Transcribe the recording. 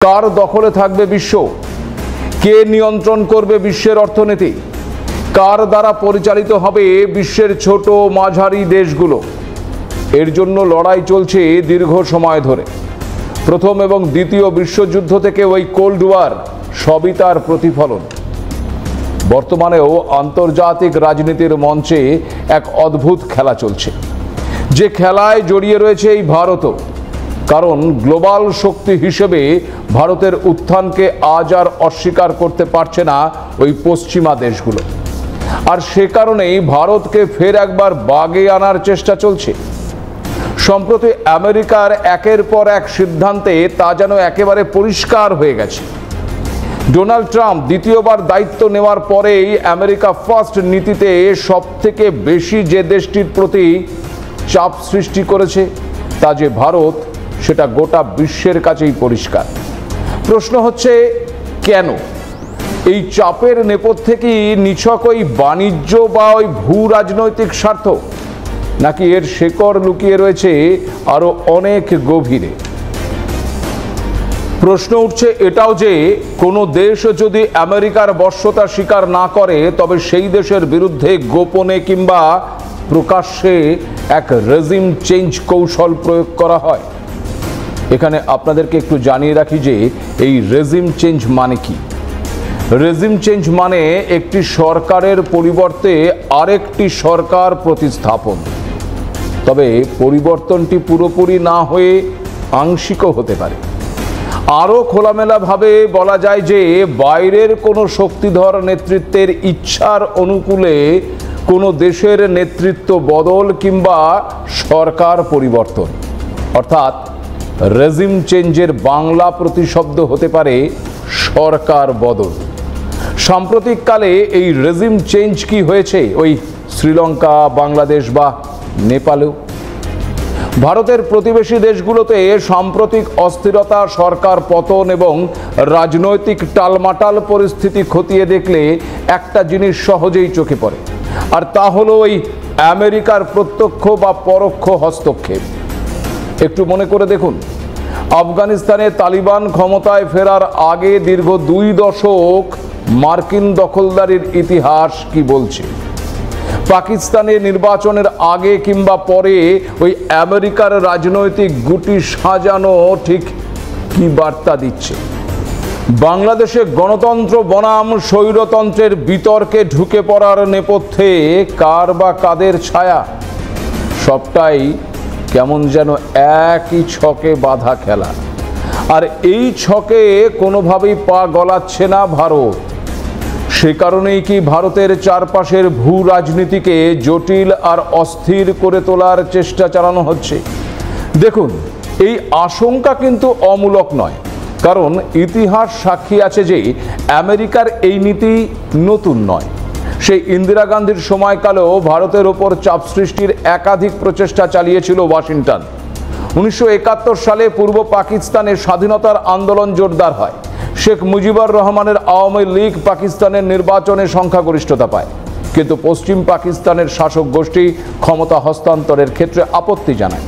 কার দখলে থাকবে বিশ্ব? কে নিয়ন্ত্রণ করবে বিশ্বের অর্থনীতি? কার দ্বারা পরিচালিত হবে বিশ্বের ছোট মাঝারি দেশগুলো? এর জন্য লড়াই চলছে দীর্ঘ সময় ধরে। প্রথম এবং দ্বিতীয় বিশ্বযুদ্ধ থেকে ওই কোল্ড ওয়ার সবই তার প্রতিফলন। বর্তমানেও আন্তর্জাতিক রাজনীতির মঞ্চে এক অদ্ভুত খেলা চলছে, যে খেলায় জড়িয়ে রয়েছে এই ভারতও। কারণ গ্লোবাল শক্তি হিসেবে ভারতের উত্থানকে আজ আর অস্বীকার করতে পারছে না ওই পশ্চিমা দেশগুলো। আর সে কারণেই ভারতকে ফের একবার বাগে আনার চেষ্টা চলছে। সম্প্রতি আমেরিকার একের পর এক সিদ্ধান্তে তা যেন একেবারে পরিষ্কার হয়ে গেছে। ডোনাল্ড ট্রাম্প দ্বিতীয়বার দায়িত্ব নেওয়ার পরেই আমেরিকা ফার্স্ট নীতিতে সবথেকে বেশি যে দেশটির প্রতি চাপ সৃষ্টি করেছে তা যে ভারত, সেটা গোটা বিশ্বের কাছেই পরিষ্কার। প্রশ্ন হচ্ছে, কেন? এই চাপের নেপথ্যে কি নিছক ওই বাণিজ্য বা ওই ভূ রাজনৈতিক স্বার্থ, নাকি এর শেকড় লুকিয়ে রয়েছে আরো অনেক গভীরে? প্রশ্ন উঠছে এটাও যে কোনো দেশ যদি আমেরিকার বশ্যতা স্বীকার না করে, তবে সেই দেশের বিরুদ্ধে গোপনে কিংবা প্রকাশ্যে এক রেজিম চেঞ্জ কৌশল প্রয়োগ করা হয়। এখানে আপনাদেরকে একটু জানিয়ে রাখি যে এই রেজিম চেঞ্জ মানে কি। রেজিম চেঞ্জ মানে একটি সরকারের পরিবর্তে আরেকটি সরকার প্রতিস্থাপন। তবে পরিবর্তনটি পুরোপুরি না হয়ে আংশিকও হতে পারে। আরও খোলামেলাভাবে বলা যায় যে বাইরের কোনো শক্তিধর নেতৃত্বের ইচ্ছার অনুকূলে কোনো দেশের নেতৃত্ব বদল কিংবা সরকার পরিবর্তন। অর্থাৎ রেজিম চেঞ্জের বাংলা প্রতিশব্দ হতে পারে সরকার বদল। সাম্প্রতিককালে এই রেজিম চেঞ্জ কি হয়েছে ওই শ্রীলঙ্কা, বাংলাদেশ বা নেপালেও। ভারতের প্রতিবেশী দেশগুলোতে সাম্প্রতিক অস্থিরতা, সরকার পতন এবং রাজনৈতিক টালমাটাল পরিস্থিতি খতিয়ে দেখলে একটা জিনিস সহজেই চোখে পড়ে, আর তা হলো ওই আমেরিকার প্রত্যক্ষ বা পরোক্ষ হস্তক্ষেপ। একটু মনে করে দেখুন, আফগানিস্তানে তালিবান ক্ষমতায় ফেরার আগে দীর্ঘ 2 দশক মার্কিন দখলদারির ইতিহাস কি বলছে? পাকিস্তানে নির্বাচনের আগে কিংবা পরে ওই আমেরিকার রাজনৈতিক গুটি সাজানো ঠিক কি বার্তা দিচ্ছে? বাংলাদেশে গণতন্ত্র বনাম স্বৈরতন্ত্রের বিতর্কে ঢুকে পড়ার নেপথ্যে কার বা কাদের ছায়া? সবটাই কেমন যেন একই ছকে বাঁধা খেলা। আর এই ছকে কোনোভাবেই পা গলাচ্ছে না ভারত। সে কারণেই কি ভারতের চারপাশের ভূ রাজনীতিকে জটিল আর অস্থির করে তোলার চেষ্টা চালানো হচ্ছে? দেখুন, এই আশঙ্কা কিন্তু অমূলক নয়, কারণ ইতিহাস সাক্ষী আছে যে আমেরিকার এই নীতি নতুন নয়। সেই ইন্দিরা গান্ধীর সময়কালেও ভারতের ওপর চাপ সৃষ্টির একাধিক প্রচেষ্টা চালিয়েছিল ওয়াশিংটন। 1971 সালে পূর্ব পাকিস্তানের স্বাধীনতার আন্দোলন জোরদার হয়। শেখ মুজিবুর রহমানের আওয়ামী লীগ পাকিস্তানের নির্বাচনে সংখ্যাগরিষ্ঠতা পায়, কিন্তু পশ্চিম পাকিস্তানের শাসক গোষ্ঠী ক্ষমতা হস্তান্তরের ক্ষেত্রে আপত্তি জানায়।